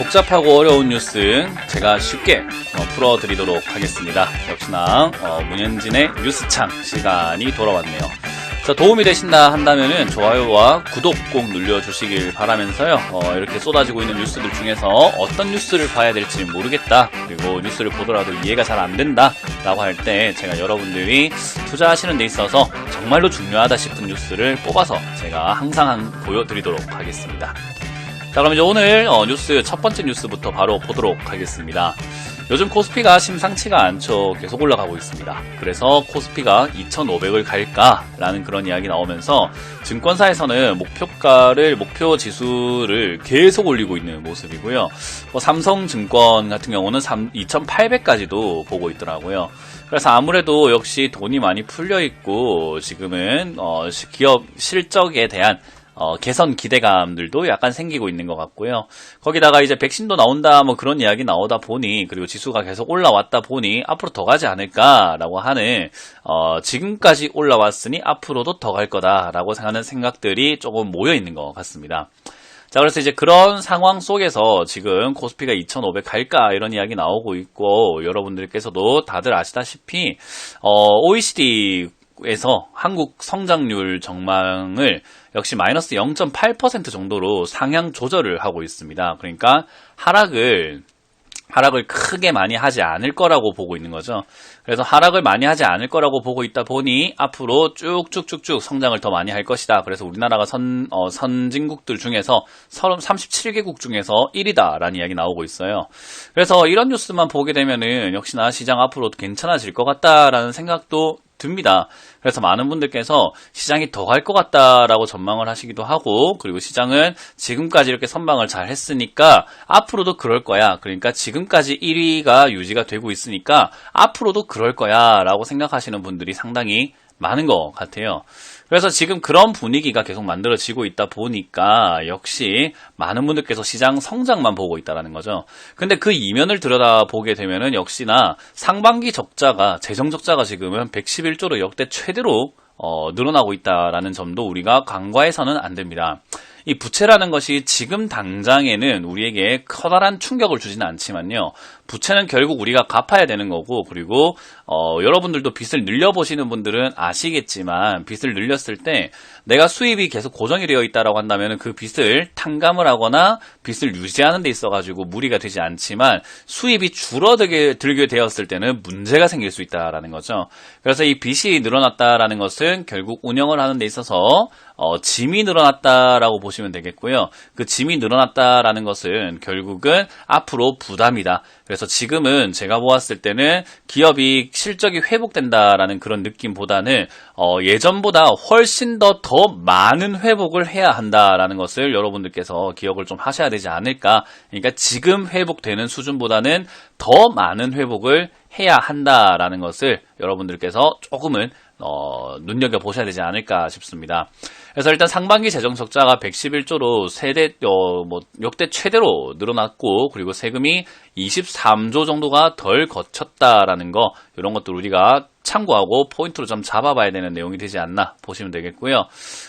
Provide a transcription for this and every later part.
복잡하고 어려운 뉴스 제가 쉽게 풀어드리도록 하겠습니다. 역시나 문현진의 뉴스창 시간이 돌아왔네요. 자, 도움이 되신다 한다면은 좋아요와 구독 꼭 눌러주시길 바라면서요. 이렇게 쏟아지고 있는 뉴스들 중에서 어떤 뉴스를 봐야 될지 모르겠다, 그리고 뉴스를 보더라도 이해가 잘 안 된다 라고 할 때 제가 여러분들이 투자하시는 데 있어서 정말로 중요하다 싶은 뉴스를 뽑아서 제가 항상 보여드리도록 하겠습니다. 자, 그럼 이제 오늘 뉴스 첫 번째 뉴스부터 바로 보도록 하겠습니다. 요즘 코스피가 심상치가 않죠. 계속 올라가고 있습니다. 그래서 코스피가 2,500을 갈까라는 그런 이야기 나오면서 증권사에서는 목표 지수를 계속 올리고 있는 모습이고요. 삼성증권 같은 경우는 2,800까지도 보고 있더라고요. 그래서 아무래도 역시 돈이 많이 풀려 있고 지금은 기업 실적에 대한 개선 기대감들도 약간 생기고 있는 것 같고요. 거기다가 이제 백신도 나온다 뭐 그런 이야기 나오다 보니, 그리고 지수가 계속 올라왔다 보니 앞으로 더 가지 않을까라고 하는 지금까지 올라왔으니 앞으로도 더 갈 거다라고 하는 생각들이 조금 모여 있는 것 같습니다. 자, 그래서 이제 그런 상황 속에서 지금 코스피가 2,500 갈까 이런 이야기 나오고 있고, 여러분들께서도 다들 아시다시피 OECD에서 한국 성장률 전망을 역시 마이너스 0.8% 정도로 상향 조절을 하고 있습니다. 그러니까 하락을 크게 많이 하지 않을 거라고 보고 있는 거죠. 그래서 하락을 많이 하지 않을 거라고 보고 있다 보니 앞으로 쭉쭉쭉쭉 성장을 더 많이 할 것이다. 그래서 우리나라가 선진국들 중에서 37개국 중에서 1위다라는 이야기 나오고 있어요. 그래서 이런 뉴스만 보게 되면은 역시나 시장 앞으로 괜찮아질 것 같다라는 생각도 듭니다. 그래서 많은 분들께서 시장이 더 갈 것 같다라고 전망을 하시기도 하고, 그리고 시장은 지금까지 이렇게 선방을 잘 했으니까 앞으로도 그럴 거야. 그러니까 지금까지 1위가 유지가 되고 있으니까 앞으로도 그럴 거야 라고 생각하시는 분들이 상당히 많은 것 같아요. 그래서 지금 그런 분위기가 계속 만들어지고 있다 보니까 역시 많은 분들께서 시장 성장만 보고 있다는 거죠. 근데 그 이면을 들여다보게 되면은 역시나 상반기 적자가, 재정 적자가 지금은 111조로 역대 최대로 늘어나고 있다라는 점도 우리가 간과해서는 안 됩니다. 이 부채라는 것이 지금 당장에는 우리에게 커다란 충격을 주지는 않지만요. 부채는 결국 우리가 갚아야 되는 거고, 그리고 여러분들도 빚을 늘려보시는 분들은 아시겠지만, 빚을 늘렸을 때 내가 수입이 계속 고정이 되어 있다라고 한다면 그 빚을 탕감을 하거나 빚을 유지하는 데 있어가지고 무리가 되지 않지만, 수입이 줄어들게 되었을 때는 문제가 생길 수 있다라는 거죠. 그래서 이 빚이 늘어났다라는 것은 결국 운영을 하는 데 있어서 짐이 늘어났다라고 보시면 되겠고요. 그 짐이 늘어났다라는 것은 결국은 앞으로 부담이다. 그래서 지금은 제가 보았을 때는 기업이 실적이 회복된다라는 그런 느낌보다는 예전보다 훨씬 더 많은 회복을 해야 한다라는 것을 여러분들께서 기억을 좀 하셔야 되지 않을까. 그러니까 지금 회복되는 수준보다는 더 많은 회복을 해야 한다라는 것을 여러분들께서 조금은 눈여겨보셔야 되지 않을까 싶습니다. 그래서 일단 상반기 재정 적자가 111조로 역대 최대로 늘어났고, 그리고 세금이 23조 정도가 덜 거쳤다라는 거, 이런 것들 우리가 참고하고 포인트로 좀 잡아봐야 되는 내용이 되지 않나 보시면 되겠고요.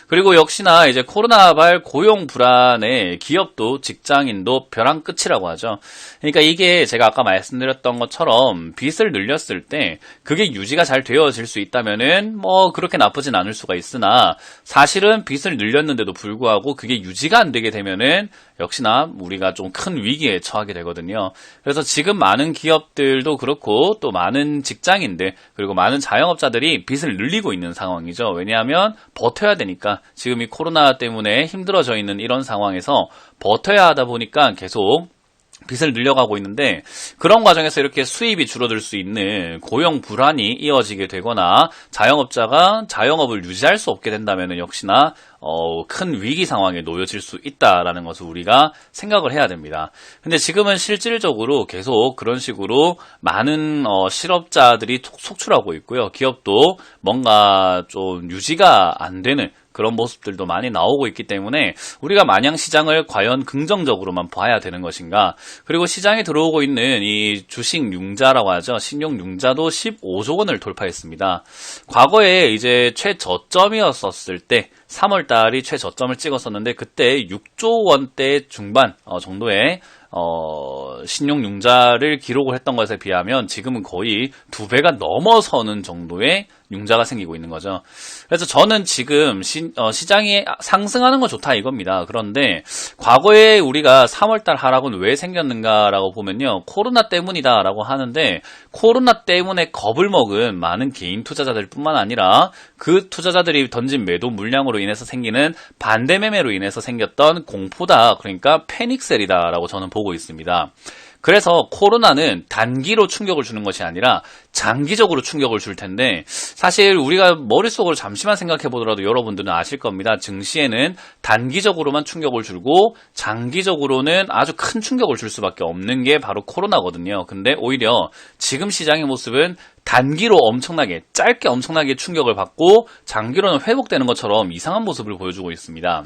그리고 역시나 이제 코로나발 고용 불안에 기업도 직장인도 벼랑 끝이라고 하죠. 그러니까 이게 제가 아까 말씀드렸던 것처럼 빚을 늘렸을 때 그게 유지가 잘 되어질 수 있다면은 뭐 그렇게 나쁘진 않을 수가 있으나, 사실은 빚을 늘렸는데도 불구하고 그게 유지가 안 되게 되면은 역시나 우리가 좀 큰 위기에 처하게 되거든요. 그래서 지금 많은 기업들도 그렇고 또 많은 직장인들, 그리고 많은 자영업자들이 빚을 늘리고 있는 상황이죠. 왜냐하면 버텨야 되니까. 지금 이 코로나 때문에 힘들어져 있는 이런 상황에서 버텨야 하다 보니까 계속 빚을 늘려가고 있는데, 그런 과정에서 이렇게 수입이 줄어들 수 있는 고용 불안이 이어지게 되거나 자영업자가 자영업을 유지할 수 없게 된다면 역시나 큰 위기 상황에 놓여질 수 있다라는 것을 우리가 생각을 해야 됩니다. 근데 지금은 실질적으로 계속 그런 식으로 많은 실업자들이 속출하고 있고요. 기업도 뭔가 좀 유지가 안 되는 그런 모습들도 많이 나오고 있기 때문에 우리가 마냥 시장을 과연 긍정적으로만 봐야 되는 것인가. 그리고 시장에 들어오고 있는 이 주식 융자라고 하죠. 신용 융자도 15조 원을 돌파했습니다. 과거에 이제 최저점이었었을 때 3월 달이 최저점을 찍었었는데, 그때 6조 원대 중반 정도의 신용융자를 기록을 했던 것에 비하면 지금은 거의 2배가 넘어서는 정도의 융자가 생기고 있는 거죠. 그래서 저는 지금 시장이 상승하는 건 좋다 이겁니다. 그런데 과거에 우리가 3월달 하락은 왜 생겼는가라고 보면요, 코로나 때문이다라고 하는데, 코로나 때문에 겁을 먹은 많은 개인 투자자들 뿐만 아니라 그 투자자들이 던진 매도 물량으로 인해서 생기는 반대 매매로 인해서 생겼던 공포다, 그러니까 패닉셀이다라고 저는 보고 있습니다. 그래서 코로나는 단기로 충격을 주는 것이 아니라 장기적으로 충격을 줄 텐데, 사실 우리가 머릿속으로 잠시만 생각해 보더라도 여러분들은 아실 겁니다. 증시에는 단기적으로만 충격을 주고 장기적으로는 아주 큰 충격을 줄 수밖에 없는 게 바로 코로나거든요. 근데 오히려 지금 시장의 모습은 단기로 엄청나게, 짧게 엄청나게 충격을 받고 장기로는 회복되는 것처럼 이상한 모습을 보여주고 있습니다.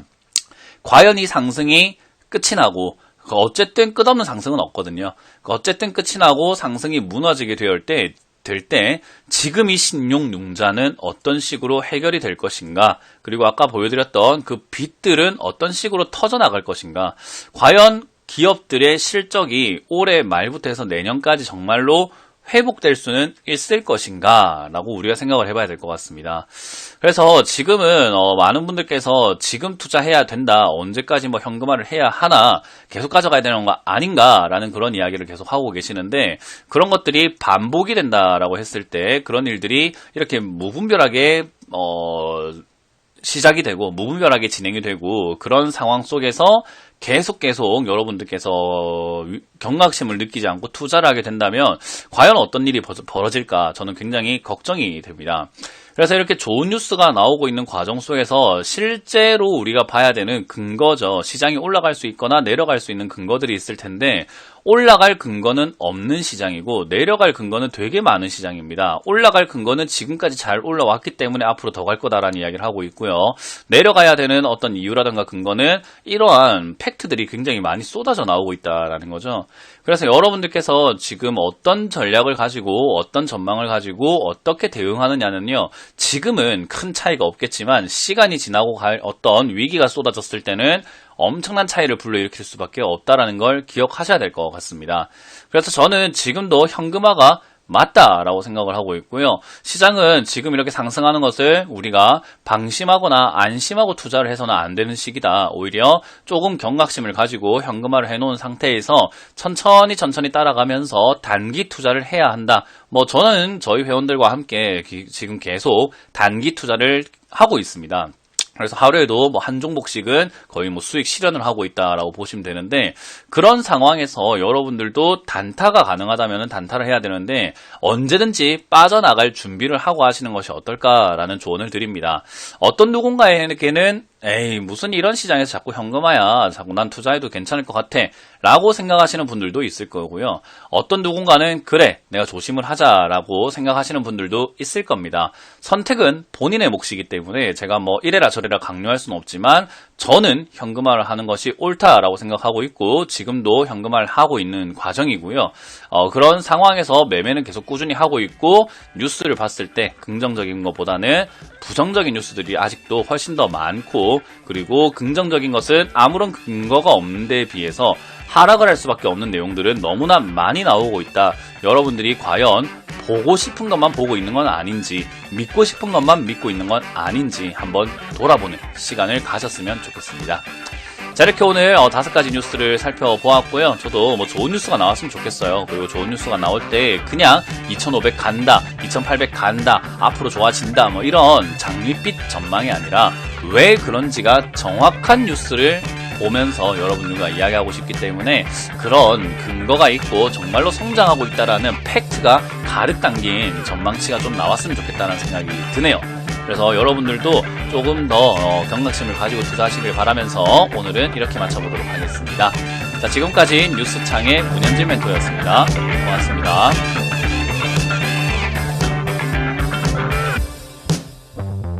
과연 이 상승이 끝이 나고, 어쨌든 끝없는 상승은 없거든요. 어쨌든 끝이 나고 상승이 무너지게 될 때 지금 이 신용융자는 어떤 식으로 해결이 될 것인가, 그리고 아까 보여드렸던 그 빚들은 어떤 식으로 터져나갈 것인가, 과연 기업들의 실적이 올해 말부터 해서 내년까지 정말로 회복될 수는 있을 것인가 라고 우리가 생각을 해봐야 될 것 같습니다. 그래서 지금은 많은 분들께서 지금 투자해야 된다, 언제까지 뭐 현금화를 해야 하나, 계속 가져가야 되는 거 아닌가 라는 그런 이야기를 계속 하고 계시는데, 그런 것들이 반복이 된다라고 했을 때 그런 일들이 이렇게 무분별하게 시작이 되고 무분별하게 진행이 되고, 그런 상황 속에서 계속 여러분들께서 경각심을 느끼지 않고 투자를 하게 된다면 과연 어떤 일이 벌어질까, 저는 굉장히 걱정이 됩니다. 그래서 이렇게 좋은 뉴스가 나오고 있는 과정 속에서 실제로 우리가 봐야 되는 근거죠. 시장이 올라갈 수 있거나 내려갈 수 있는 근거들이 있을 텐데, 올라갈 근거는 없는 시장이고 내려갈 근거는 되게 많은 시장입니다. 올라갈 근거는 지금까지 잘 올라왔기 때문에 앞으로 더 갈 거다라는 이야기를 하고 있고요. 내려가야 되는 어떤 이유라든가 근거는 이러한 팩트들이 굉장히 많이 쏟아져 나오고 있다라는 거죠. 그래서 여러분들께서 지금 어떤 전략을 가지고 어떤 전망을 가지고 어떻게 대응하느냐는요, 지금은 큰 차이가 없겠지만 시간이 지나고 갈 어떤 위기가 쏟아졌을 때는 엄청난 차이를 불러일으킬 수밖에 없다라는 걸 기억하셔야 될 것 같습니다. 그래서 저는 지금도 현금화가 맞다라고 생각을 하고 있고요. 시장은 지금 이렇게 상승하는 것을 우리가 방심하거나 안심하고 투자를 해서는 안 되는 시기다. 오히려 조금 경각심을 가지고 현금화를 해놓은 상태에서 천천히 따라가면서 단기 투자를 해야 한다. 저는 저희 회원들과 함께 지금 계속 단기 투자를 하고 있습니다. 그래서 하루에도 한 종목씩은 거의 수익 실현을 하고 있다라고 보시면 되는데, 그런 상황에서 여러분들도 단타가 가능하다면 단타를 해야 되는데 언제든지 빠져나갈 준비를 하고 하시는 것이 어떨까라는 조언을 드립니다. 어떤 누군가에게는 에이, 무슨 이런 시장에서 자꾸 현금화야, 자꾸 난 투자해도 괜찮을 것 같아 라고 생각하시는 분들도 있을 거고요. 어떤 누군가는 그래, 내가 조심을 하자라고 생각하시는 분들도 있을 겁니다. 선택은 본인의 몫이기 때문에 제가 이래라 저래라 강요할 수는 없지만, 저는 현금화를 하는 것이 옳다라고 생각하고 있고 지금도 현금화를 하고 있는 과정이고요. 그런 상황에서 매매는 계속 꾸준히 하고 있고, 뉴스를 봤을 때 긍정적인 것보다는 부정적인 뉴스들이 아직도 훨씬 더 많고, 그리고 긍정적인 것은 아무런 근거가 없는 데에 비해서 하락을 할 수밖에 없는 내용들은 너무나 많이 나오고 있다. 여러분들이 과연 보고 싶은 것만 보고 있는 건 아닌지, 믿고 싶은 것만 믿고 있는 건 아닌지 한번 돌아보는 시간을 가졌으면 좋겠습니다. 자, 이렇게 오늘 5가지 뉴스를 살펴보았고요. 저도 좋은 뉴스가 나왔으면 좋겠어요. 그리고 좋은 뉴스가 나올 때 그냥 2500 간다, 2800 간다, 앞으로 좋아진다 이런 장밋빛 전망이 아니라 왜 그런지가 정확한 뉴스를 보면서 여러분들과 이야기하고 싶기 때문에, 그런 근거가 있고 정말로 성장하고 있다라는 팩트가 가득 담긴 전망치가 좀 나왔으면 좋겠다는 생각이 드네요. 그래서 여러분들도 조금 더 경각심을 가지고 투자하시길 바라면서 오늘은 이렇게 마쳐보도록 하겠습니다. 자, 지금까지 뉴스창의 문현진 멘토였습니다. 고맙습니다.